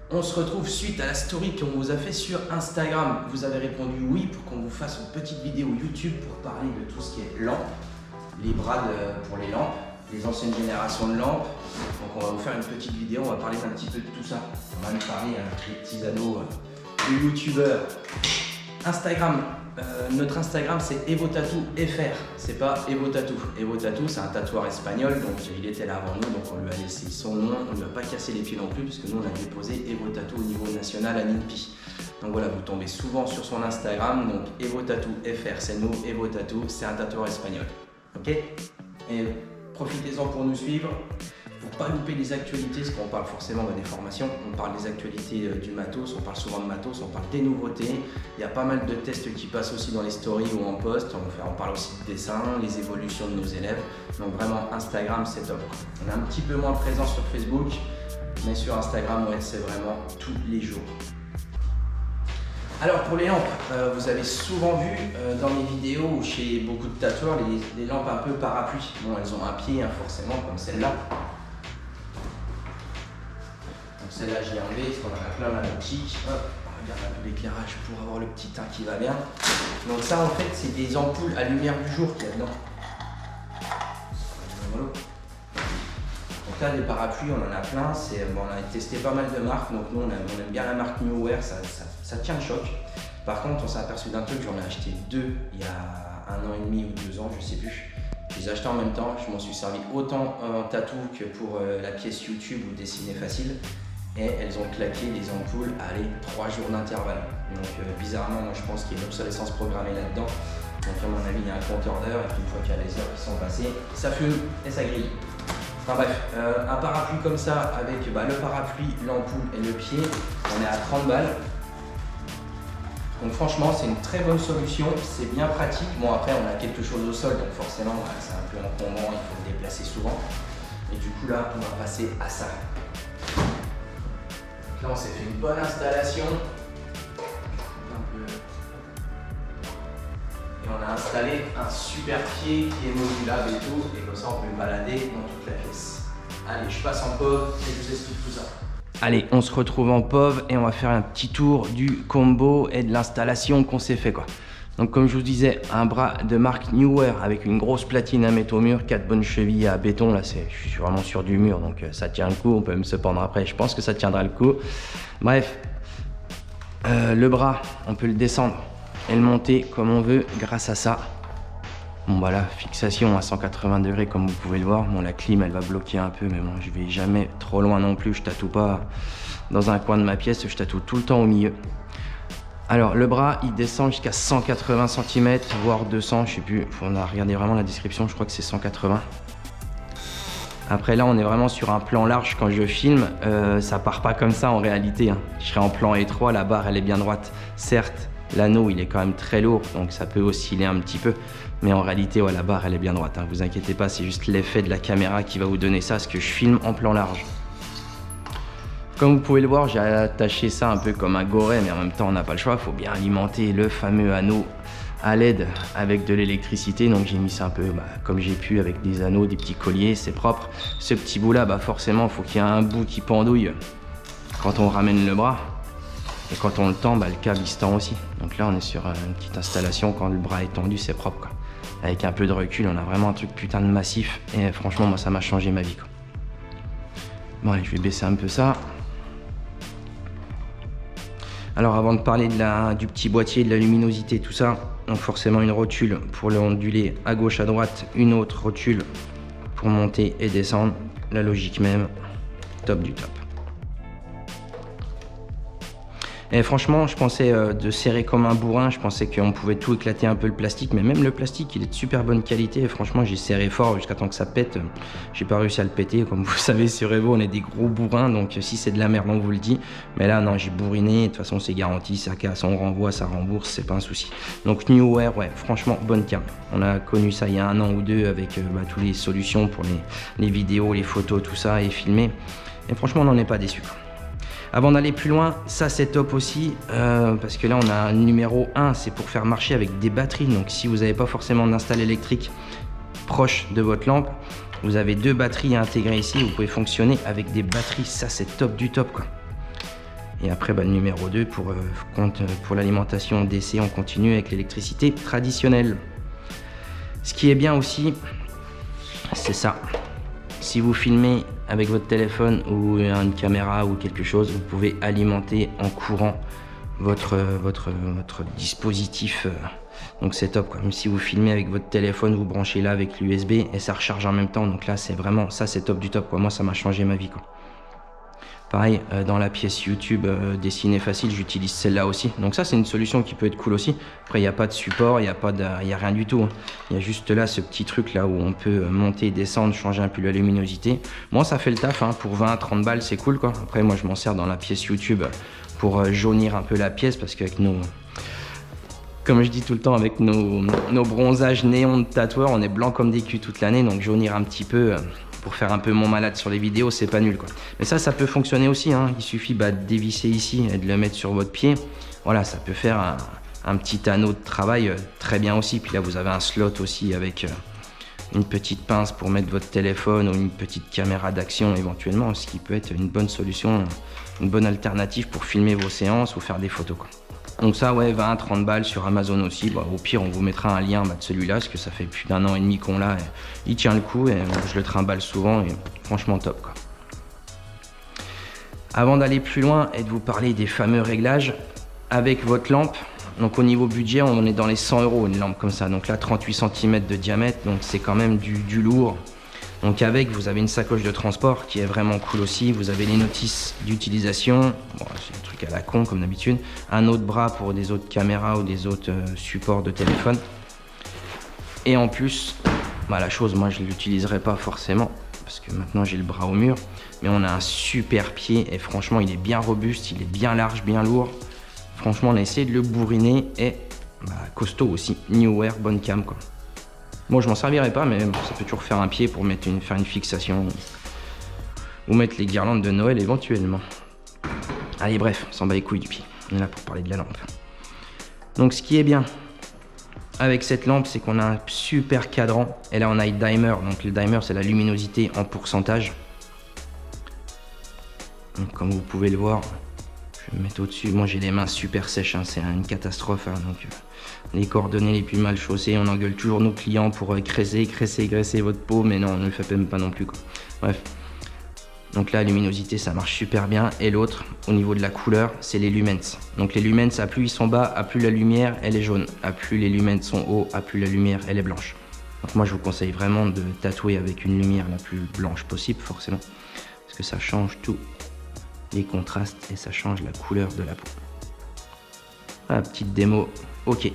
On se retrouve suite à la story qu'on vous a fait sur Instagram. Vous avez répondu oui pour qu'on vous fasse une petite vidéo YouTube pour parler de tout ce qui est lampes, les bras pour les lampes, les anciennes générations de lampes. Donc on va vous faire une petite vidéo, on va parler un petit peu de tout ça. On va même parler des petits anneaux de youtubeurs. Instagram, notre Instagram c'est EvoTattoo.fr, c'est pas EvoTattoo. EvoTattoo c'est un tatoueur espagnol, donc il était là avant nous, donc on lui a laissé son nom, on lui a pas cassé les pieds non plus, puisque nous on a déposé EvoTattoo au niveau national à l'INPI. Donc voilà, vous tombez souvent sur son Instagram, donc EvoTattoo.fr, c'est nous, EvoTattoo, c'est un tatoueur espagnol. Ok? Et profitez-en pour nous suivre. Pour pas louper les actualités, parce qu'on parle forcément des formations, on parle des actualités du matos, on parle souvent de matos, on parle des nouveautés. Il y a pas mal de tests qui passent aussi dans les stories ou en post. On parle aussi de dessin, les évolutions de nos élèves. Donc vraiment, Instagram, c'est top. On est un petit peu moins présent sur Facebook, mais sur Instagram, ouais, c'est vraiment tous les jours. Alors pour les lampes, vous avez souvent vu dans les vidéos ou chez beaucoup de tatoueurs les lampes un peu parapluie. Bon, elles ont un pied, hein, forcément, comme celle-là. Celle-là, je l'ai enlevée parce qu'on en a plein dans la boutique. Hop, on regarde un peu l'éclairage pour avoir le petit teint qui va bien. Donc ça, en fait, c'est des ampoules à lumière du jour qu'il y a dedans. Voilà. Donc là, des parapluies, on en a plein. Bon, on a testé pas mal de marques. Donc nous, on aime bien la marque Neoware. Ça tient le choc. Par contre, on s'est aperçu d'un truc. J'en ai acheté deux il y a 1 an et demi ou 2 ans, je sais plus. Je les ai achetés en même temps. Je m'en suis servi autant en tatou que pour la pièce YouTube ou dessiner facile. Et elles ont claqué les ampoules à 3 jours d'intervalle. Donc bizarrement, moi je pense qu'il y a une obsolescence programmée là-dedans. Donc à mon avis, il y a un compteur d'heures et qu'une fois qu'il y a les heures qui sont passées, ça fume et ça grille. Enfin bref, un parapluie comme ça avec le parapluie, l'ampoule et le pied, on est à 30 balles. Donc franchement, c'est une très bonne solution, c'est bien pratique. Bon après, on a quelque chose au sol, donc forcément, c'est un peu encombrant, il faut le déplacer souvent. Et du coup là, on va passer à ça. Là, on s'est fait une bonne installation. Et on a installé un super pied qui est modulable et tout. Et comme ça, on peut le balader dans toute la pièce. Allez, je passe en POV et je vous explique tout ça. Allez, on se retrouve en POV et on va faire un petit tour du combo et de l'installation qu'on s'est fait, quoi. Donc comme je vous disais, un bras de marque Neoware avec une grosse platine à mettre au mur, 4 bonnes chevilles à béton. Là, je suis vraiment sur du mur, donc ça tient le coup. On peut même se pendre après. Je pense que ça tiendra le coup. Bref, le bras, on peut le descendre et le monter comme on veut grâce à ça. Bon voilà, fixation à 180 degrés comme vous pouvez le voir. Bon, la clim, elle va bloquer un peu, mais bon, je vais jamais trop loin non plus. Je tatoue pas dans un coin de ma pièce, je tatoue tout le temps au milieu. Alors le bras il descend jusqu'à 180 cm, voire 200, je sais plus, on a regardé vraiment la description, je crois que c'est 180. Après là on est vraiment sur un plan large quand je filme, ça part pas comme ça en réalité, hein. Je serai en plan étroit, la barre elle est bien droite. Certes, l'anneau il est quand même très lourd, donc ça peut osciller un petit peu, mais en réalité ouais, la barre elle est bien droite, hein. Vous inquiétez pas, c'est juste l'effet de la caméra qui va vous donner ça, parce que je filme en plan large. Comme vous pouvez le voir, j'ai attaché ça un peu comme un goret, mais en même temps on n'a pas le choix, il faut bien alimenter le fameux anneau à LED avec de l'électricité. Donc j'ai mis ça un peu comme j'ai pu avec des anneaux, des petits colliers, c'est propre. Ce petit bout là, forcément il faut qu'il y ait un bout qui pendouille quand on ramène le bras. Et quand on le tend, le câble il se tend aussi. Donc là on est sur une petite installation, quand le bras est tendu c'est propre, quoi. Avec un peu de recul, on a vraiment un truc putain de massif. Et franchement moi ça m'a changé ma vie, quoi. Bon allez, je vais baisser un peu ça. Alors avant de parler du petit boîtier, de la luminosité, tout ça, donc forcément une rotule pour le onduler à gauche, à droite, une autre rotule pour monter et descendre, la logique même, top du top. Et franchement, je pensais de serrer comme un bourrin, je pensais qu'on pouvait tout éclater un peu le plastique, mais même le plastique, il est de super bonne qualité. Et franchement, j'ai serré fort jusqu'à temps que ça pète. J'ai pas réussi à le péter. Comme vous savez, sur Evo, on est des gros bourrins, donc si c'est de la merde, on vous le dit. Mais là, non, j'ai bourriné. De toute façon, c'est garanti, ça casse, on renvoie, ça rembourse, c'est pas un souci. Donc Neoware, ouais, franchement, bonne cam. On a connu ça il y a 1 an ou 2 avec toutes les solutions pour les vidéos, les photos, tout ça, et filmer. Et franchement, on n'en est pas déçu. Avant d'aller plus loin, ça c'est top aussi, parce que là on a un numéro 1, c'est pour faire marcher avec des batteries. Donc si vous n'avez pas forcément d'install électrique proche de votre lampe, vous avez 2 batteries à intégrer ici, vous pouvez fonctionner avec des batteries, ça c'est top du top, quoi. Et après, le numéro 2 pour l'alimentation DC, on continue avec l'électricité traditionnelle. Ce qui est bien aussi, c'est ça. Si vous filmez avec votre téléphone ou une caméra ou quelque chose, vous pouvez alimenter en courant votre dispositif. Donc c'est top quoi. Même si vous filmez avec votre téléphone, vous branchez là avec l'USB et ça recharge en même temps. Donc là c'est vraiment, ça c'est top du top quoi. Moi ça m'a changé ma vie quoi. Pareil, dans la pièce YouTube Dessiner Facile, j'utilise celle-là aussi. Donc ça, c'est une solution qui peut être cool aussi. Après, il n'y a pas de support, il n'y a rien du tout. Hein. Il y a juste là, ce petit truc là où on peut monter, descendre, changer un peu la luminosité. Moi, ça fait le taf. Hein. Pour 20-30 balles, c'est cool quoi. Après, moi, je m'en sers dans la pièce YouTube pour jaunir un peu la pièce parce qu'avec comme je dis tout le temps, avec nos bronzages néons de tatoueurs, on est blanc comme des culs toute l'année. Donc jaunir un petit peu pour faire un peu mon malade sur les vidéos, c'est pas nul quoi. Mais ça peut fonctionner aussi. Hein. Il suffit de dévisser ici et de le mettre sur votre pied. Voilà, ça peut faire un petit anneau de travail très bien aussi. Puis là, vous avez un slot aussi avec une petite pince pour mettre votre téléphone ou une petite caméra d'action éventuellement, ce qui peut être une bonne solution, une bonne alternative pour filmer vos séances ou faire des photos quoi. Donc ça, ouais, 20-30 balles sur Amazon aussi. Au pire, on vous mettra un lien de celui-là, parce que ça fait plus d'1 an et demi qu'on l'a. Il tient le coup et je le trimballe souvent et franchement top quoi. Avant d'aller plus loin et de vous parler des fameux réglages avec votre lampe, donc au niveau budget, on est dans les 100 € une lampe comme ça. Donc là, 38 cm de diamètre, donc c'est quand même du lourd. Donc avec, vous avez une sacoche de transport qui est vraiment cool aussi. Vous avez les notices d'utilisation. Bon, c'est un truc à la con comme d'habitude. Un autre bras pour des autres caméras ou des autres supports de téléphone. Et en plus, la chose, moi je ne l'utiliserai pas forcément parce que maintenant j'ai le bras au mur. Mais on a un super pied et franchement il est bien robuste, il est bien large, bien lourd. Franchement on a essayé de le bourriner et costaud aussi. Neewer, bonne cam quoi. Bon, je m'en servirai pas, mais ça peut toujours faire un pied pour faire une fixation ou mettre les guirlandes de Noël éventuellement. Allez, bref, on s'en bat les couilles du pied. On est là pour parler de la lampe. Donc, ce qui est bien avec cette lampe, c'est qu'on a un super cadran. Et là, on a le dimer. Donc, le dimer, c'est la luminosité en pourcentage. Donc, comme vous pouvez le voir, je vais me mettre au-dessus. Moi, j'ai les mains super sèches. Hein. C'est une catastrophe. Hein. Donc, les coordonnées les plus mal chaussées, on engueule toujours nos clients pour graisser votre peau, mais non, on ne le fait même pas non plus quoi. Bref, donc là, la luminosité, ça marche super bien. Et l'autre, au niveau de la couleur, c'est les lumens. Donc les lumens, à plus ils sont bas, à plus la lumière, elle est jaune. À plus les lumens sont hauts, à plus la lumière, elle est blanche. Donc moi, je vous conseille vraiment de tatouer avec une lumière la plus blanche possible, forcément, parce que ça change tous les contrastes et ça change la couleur de la peau. Voilà, petite démo. Ok.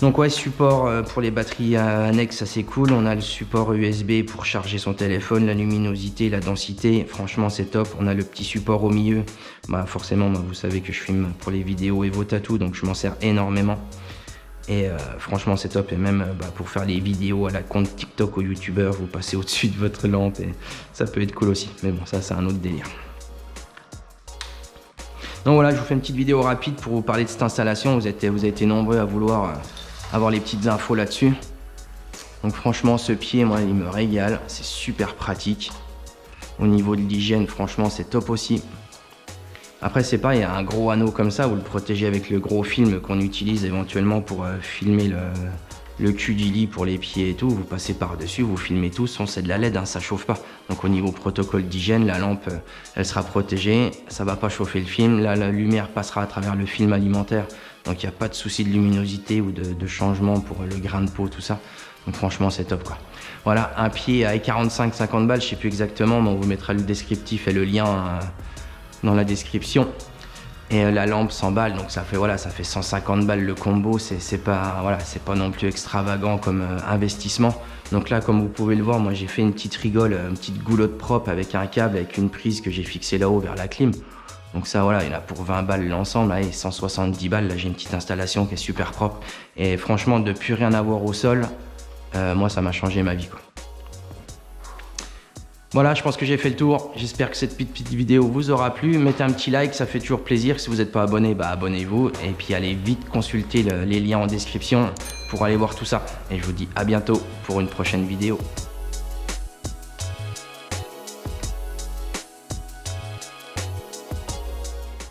Donc ouais, support pour les batteries annexes, ça c'est cool. On a le support USB pour charger son téléphone, la luminosité, la densité. Franchement, c'est top. On a le petit support au milieu. Forcément, vous savez que je filme pour les vidéos et vos tatous, donc je m'en sers énormément. Et franchement, c'est top. Et même pour faire les vidéos à la compte TikTok aux youtubeurs, vous passez au-dessus de votre lampe et ça peut être cool aussi. Mais bon, ça c'est un autre délire. Donc voilà, je vous fais une petite vidéo rapide pour vous parler de cette installation. Vous avez été nombreux à vouloir avoir les petites infos là-dessus. Donc franchement, ce pied, moi, il me régale. C'est super pratique. Au niveau de l'hygiène, franchement, c'est top aussi. Après, c'est pas, il y a un gros anneau comme ça, vous le protégez avec le gros film qu'on utilise éventuellement pour filmer le cul du lit pour les pieds et tout. Vous passez par-dessus, vous filmez tout. C'est de la LED, hein, ça chauffe pas. Donc au niveau protocole d'hygiène, la lampe, elle sera protégée. Ça va pas chauffer le film. Là, la lumière passera à travers le film alimentaire. Donc il n'y a pas de souci de luminosité ou de changement pour le grain de peau, tout ça. Donc franchement, c'est top quoi. Voilà, un pied à 45-50 balles, je sais plus exactement, mais on vous mettra le descriptif et le lien dans la description. Et la lampe 100 balles, donc ça fait 150 balles le combo. C'est pas non plus extravagant comme investissement. Donc là, comme vous pouvez le voir, moi j'ai fait une petite rigole, une petite goulotte propre avec un câble, avec une prise que j'ai fixée là-haut vers la clim. Donc ça, voilà, il y en a pour 20 balles l'ensemble, et 170 balles. Là, j'ai une petite installation qui est super propre. Et franchement, de plus rien avoir au sol, moi ça m'a changé ma vie quoi. Voilà, je pense que j'ai fait le tour. J'espère que cette petite vidéo vous aura plu. Mettez un petit like, ça fait toujours plaisir. Si vous n'êtes pas abonné, abonnez-vous. Et puis allez vite consulter les liens en description pour aller voir tout ça. Et je vous dis à bientôt pour une prochaine vidéo.